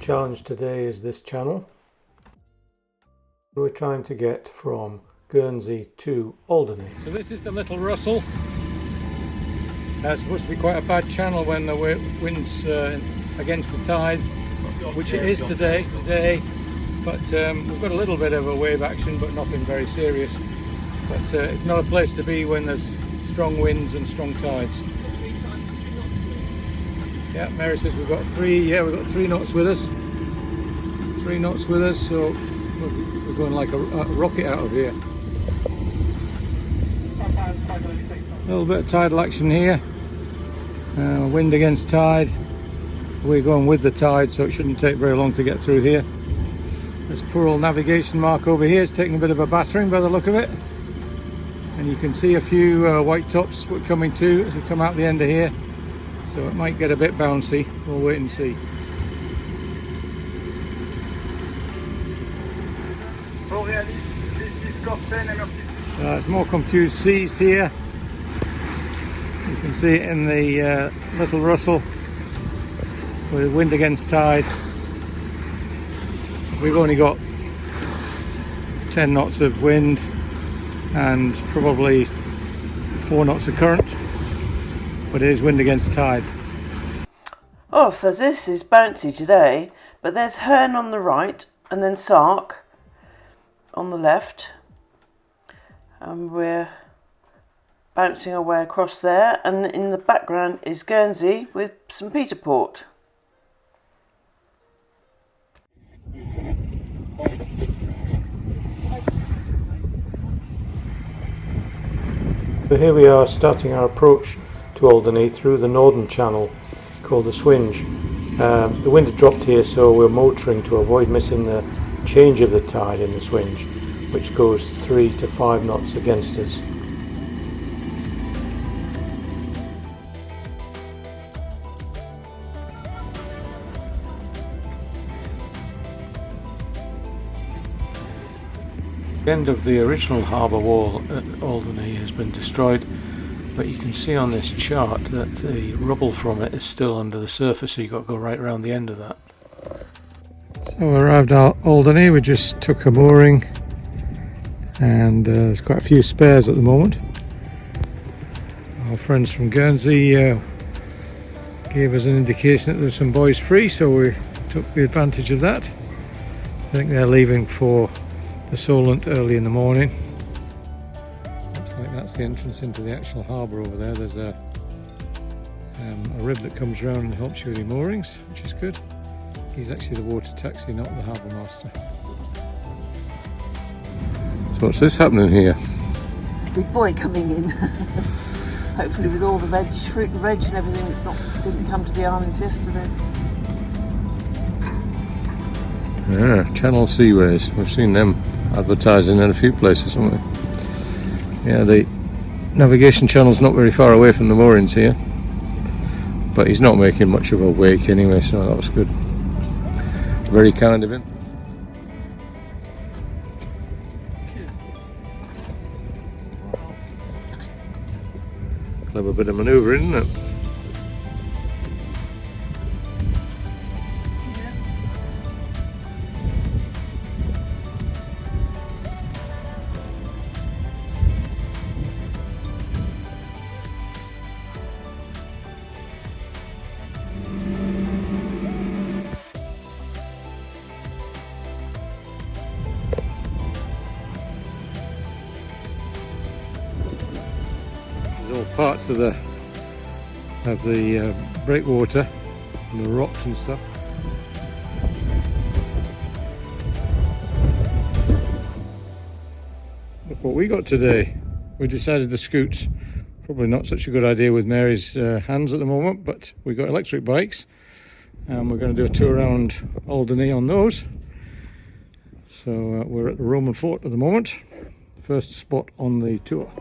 Challenge today is this channel. We're trying to get from Guernsey to Alderney. So this is the Little Russell. It's supposed to be quite a bad channel when the wind's against the tide, which it is today. But we've got a little bit of a wave action, but nothing very serious. But it's not a place to be when there's strong winds and strong tides. Yeah, Mary says we've got three knots with us. 3 knots with us, so we're going like a rocket out of here. A little bit of tidal action here. Wind against tide. We're going with the tide, so it shouldn't take very long to get through here. This poor old navigation mark over here is taking a bit of a battering by the look of it. And you can see a few white tops coming to as we come out the end of here. So it might get a bit bouncy. We'll wait and see. There's more confused seas here. You can see it in the Little Russell with wind against tide. We've only got 10 knots of wind and probably 4 knots of current, but it is wind against tide. Oh, so this is bouncy today, but there's Herne on the right and then Sark on the left, and we're bouncing our way across there, and in the background is Guernsey with St Peter Port. So here we are starting our approach to Alderney through the northern channel called the Swinge. The wind had dropped here, so we're motoring to avoid missing the change of the tide in the Swinge, which goes 3 to 5 knots against us. The end of the original harbour wall at Alderney has been destroyed, but you can see on this chart that the rubble from it is still under the surface, so you've got to go right around the end of that. So we arrived at Alderney, we just took a mooring, and there's quite a few spares at the moment. Our friends from Guernsey gave us an indication that there's some boys free, so we took the advantage of that. I think they're leaving for the Solent early in the morning. Looks like that's the entrance into the actual harbour over there. There's a rib that comes round and helps you with your moorings, which is good. He's actually the water taxi, not the harbour master. So what's this happening here? Big boy coming in. Hopefully with all the fruit and veg and everything that's didn't come to the islands yesterday. Yeah, Channel Seaways. We've seen them advertising in a few places, haven't we? Yeah, the navigation channel's not very far away from the moorings here, but he's not making much of a wake anyway, so that was good. Very kind of him. Clever bit of manoeuvring, isn't it? parts of the breakwater and the rocks and stuff. Look what we got today. We decided to scoot. Probably not such a good idea with Mary's hands at the moment, but we got electric bikes and we're going to do a tour around Alderney on those. So we're at the Roman Fort at the moment, first spot on the tour.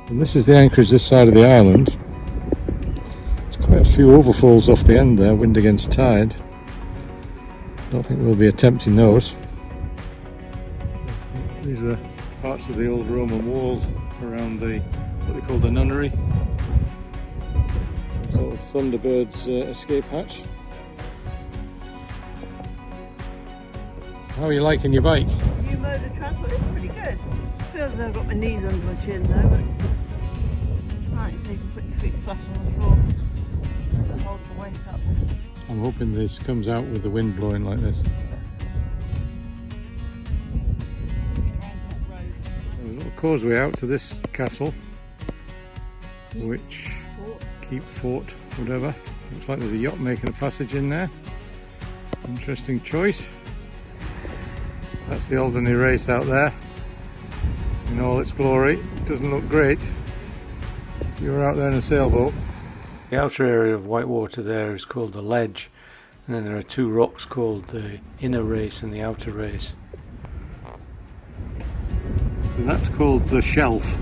And this is the anchorage this side of the island. There's quite a few overfalls off the end there, wind against tide. Don't think we'll be attempting those. These are parts of the old Roman walls around what they call the nunnery. Some sort of Thunderbird's escape hatch. How are you liking your bike? New mode of transport is pretty good. Feels as though I've got my knees under my chin though, but right, so you can put your feet flat on the floor and hold the weight up. I'm hoping this comes out with the wind blowing like this. There's a little causeway out to this castle, which keep fort, whatever. Looks like there's a yacht making a passage in there. Interesting choice. That's the Alderney race out there in all its glory. Doesn't look great if you were out there in a sailboat. The outer area of Whitewater there is called the Ledge, and then there are two rocks called the Inner Race and the Outer Race. And that's called the Shelf.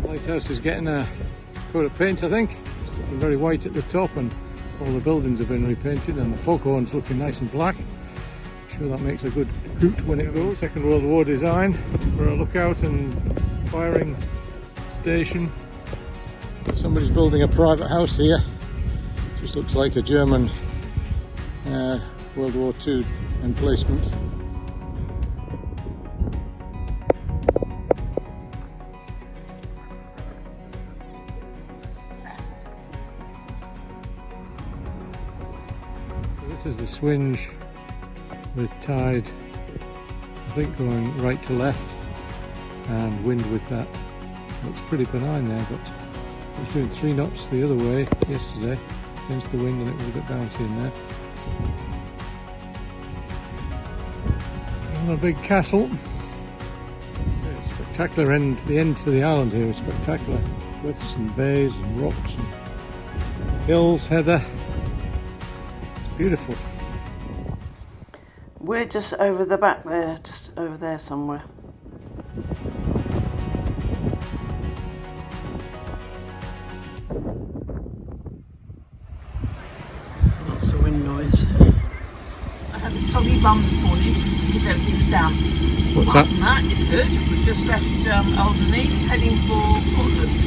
The lighthouse is getting a coat of paint, I think. It's looking very white at the top, and all the buildings have been repainted, and the foghorn's looking nice and black. Sure, that makes a good hoot when it goes. Second World War design for a lookout and firing station. Somebody's building a private house here. Just looks like a German World War II emplacement. This is the Swinge with tide, I think, going right to left, and wind with that. Looks pretty benign there, but it was doing 3 knots the other way yesterday against the wind, and it was a bit bouncy in there. Another big castle. Yeah, spectacular end. The end to the island here is spectacular. Cliffs and bays and rocks and hills, heather. It's beautiful. We're just over the back there, just over there somewhere. Lots of wind noise. I had a soggy bum this morning because everything's damp. What's Apart that? from that, it's good. We've just left Alderney, heading for Portland.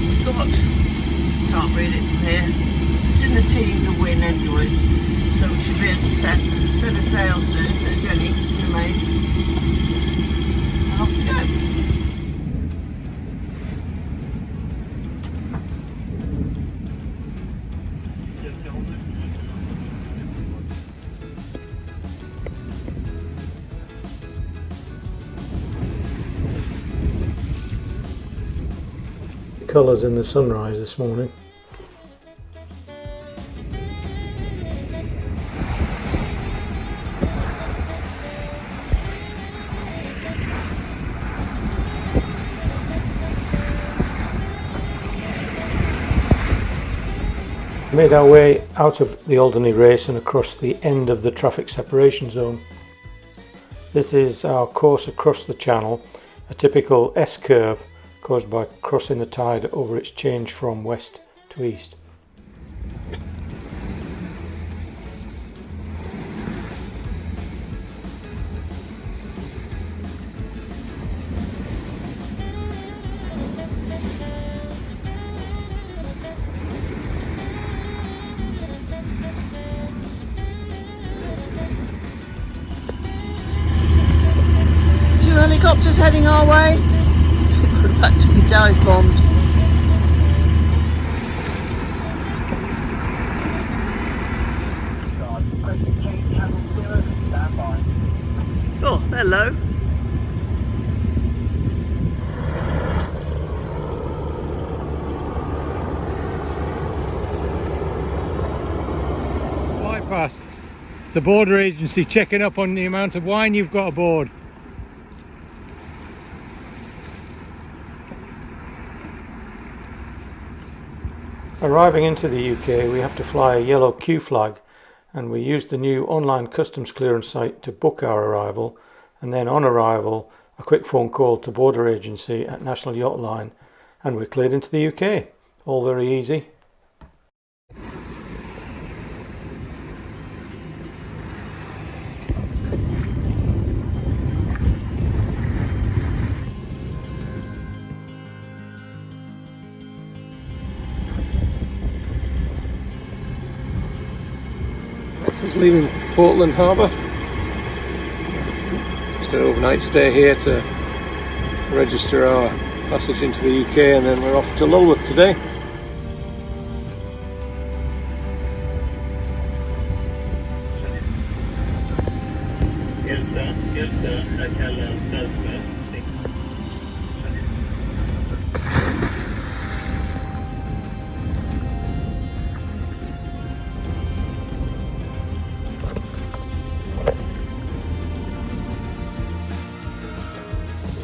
We've got, can't read it from here, it's in the teens of wind anyway, so we should be able to set a sail soon, set a jenny in the main, and off we go. Colours in the sunrise this morning. Made our way out of the Alderney race and across the end of the traffic separation zone. This is our course across the channel, a typical S-curve caused by crossing the tide over its change from west to east. Two helicopters heading our way. We're about to be dive bombed. Oh, hello. Flight pass. It's the border agency checking up on the amount of wine you've got aboard. Arriving into the UK, we have to fly a yellow Q flag, and we use the new online customs clearance site to book our arrival, and then on arrival a quick phone call to border agency at National Yacht Line, and we're cleared into the UK. All very easy. This is leaving Portland Harbour. Just an overnight stay here to register our passage into the UK, and then we're off to Lullworth today.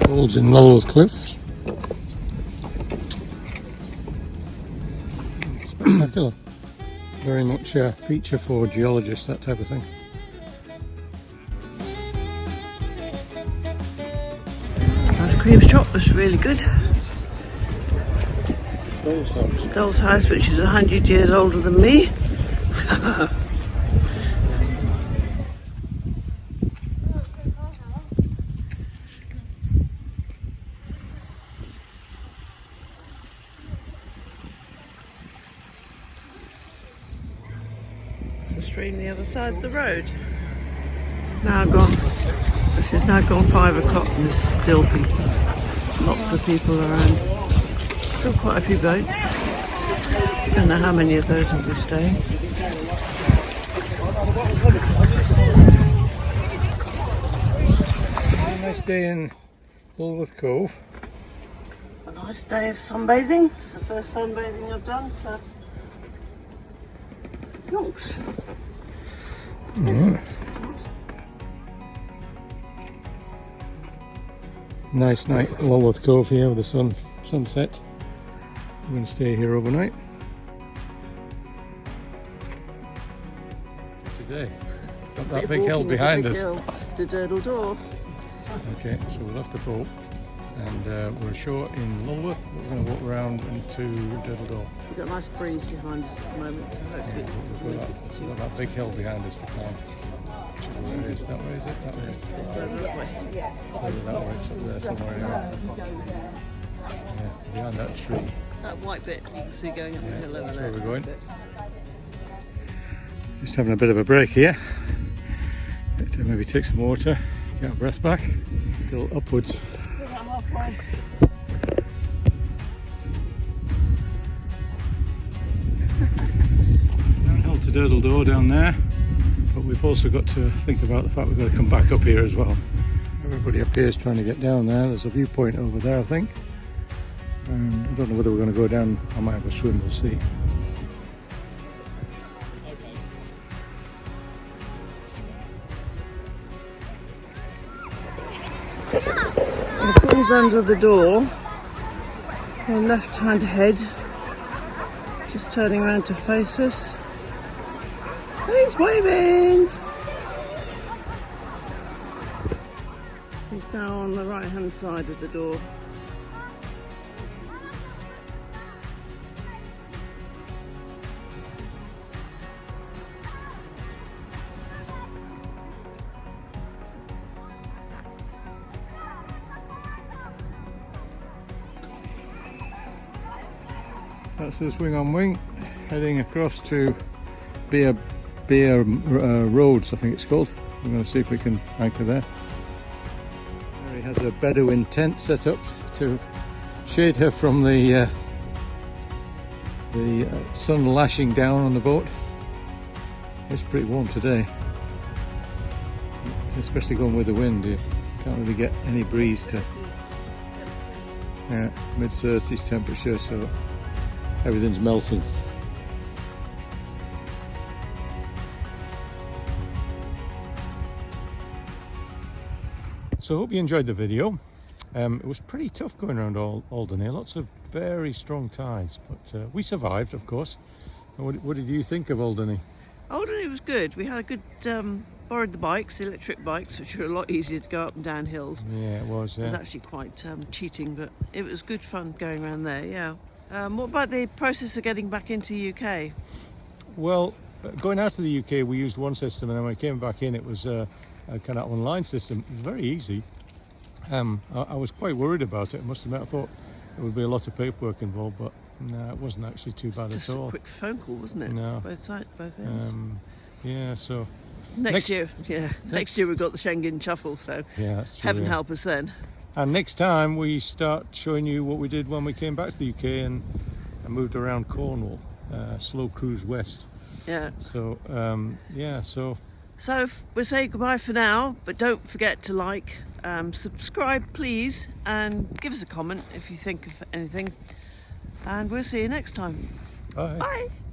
Falls in Lullworth Cliffs. Spectacular. Very much a feature for geologists, that type of thing. Ice cream shop was really good. Doll's house, which is 100 years older than me. The stream the other side of the road. Now gone. This is now gone 5 o'clock and there's still people. Lots of people around. Still quite a few boats. Don't know how many of those will be staying. A nice day in Lullworth Cove. A nice day of sunbathing. It's the first sunbathing I've done for yonks. Nice night at Lullworth Cove here with the sunset. We're going to stay here overnight. Today, got that big hill behind us. The Durdle door. Okay, so we left the boat and we're ashore in Lullworth. We're going to walk around into Durdle Door. We've got a nice breeze behind us at the moment, so hopefully We've got that big hill behind us to climb. Which is where it is. That way, is it? That way. further that way. Further that way, it's up there somewhere anyway. Yeah, behind that tree. That white bit you can see going up the hill over That's there. where we're going. Just having a bit of a break here. To maybe take some water, get our breath back. Still upwards. Downhill to Durdle Door down there, but we've also got to think about the fact we've got to come back up here as well. Everybody up here is trying to get down there. There's a viewpoint over there, I think. And I don't know whether we're going to go down. I might have a swim, we'll see. It pulls under the door, her left hand head, just turning around to face us. And he's waving! He's now on the right hand side of the door. That's the swing on wing, heading across to Beer Roads, I think it's called. I'm going to see if we can anchor there. He has a Bedouin tent set up to shade her from the sun lashing down on the boat. It's pretty warm today. especially going with the wind. You can't really get any breeze to mid-30s temperature, so everything's melting. So I hope you enjoyed the video. It was pretty tough going around Alderney, lots of very strong tides, but we survived, of course. What did you think of Alderney? Alderney was good. We had a good, borrowed the bikes, the electric bikes, which were a lot easier to go up and down hills. Yeah, it was. Yeah. It was actually quite cheating, but it was good fun going around there, yeah. What about the process of getting back into the UK? Well, going out to the UK, we used one system, and then when we came back in, it was a kind of online system. It was very easy. I was quite worried about it, I must admit. I thought there would be a lot of paperwork involved, but no, it wasn't actually too bad Just at all. a quick phone call, wasn't it? No. Both ends. Yeah, so... Next year we've got the Schengen Shuffle, so yeah, that's true, heaven yeah. help us then. And next time we start showing you what we did when we came back to the UK and moved around Cornwall, slow cruise west. Yeah. So, So we'll say goodbye for now, but don't forget to like, subscribe please, and give us a comment if you think of anything. And we'll see you next time. Bye. Bye.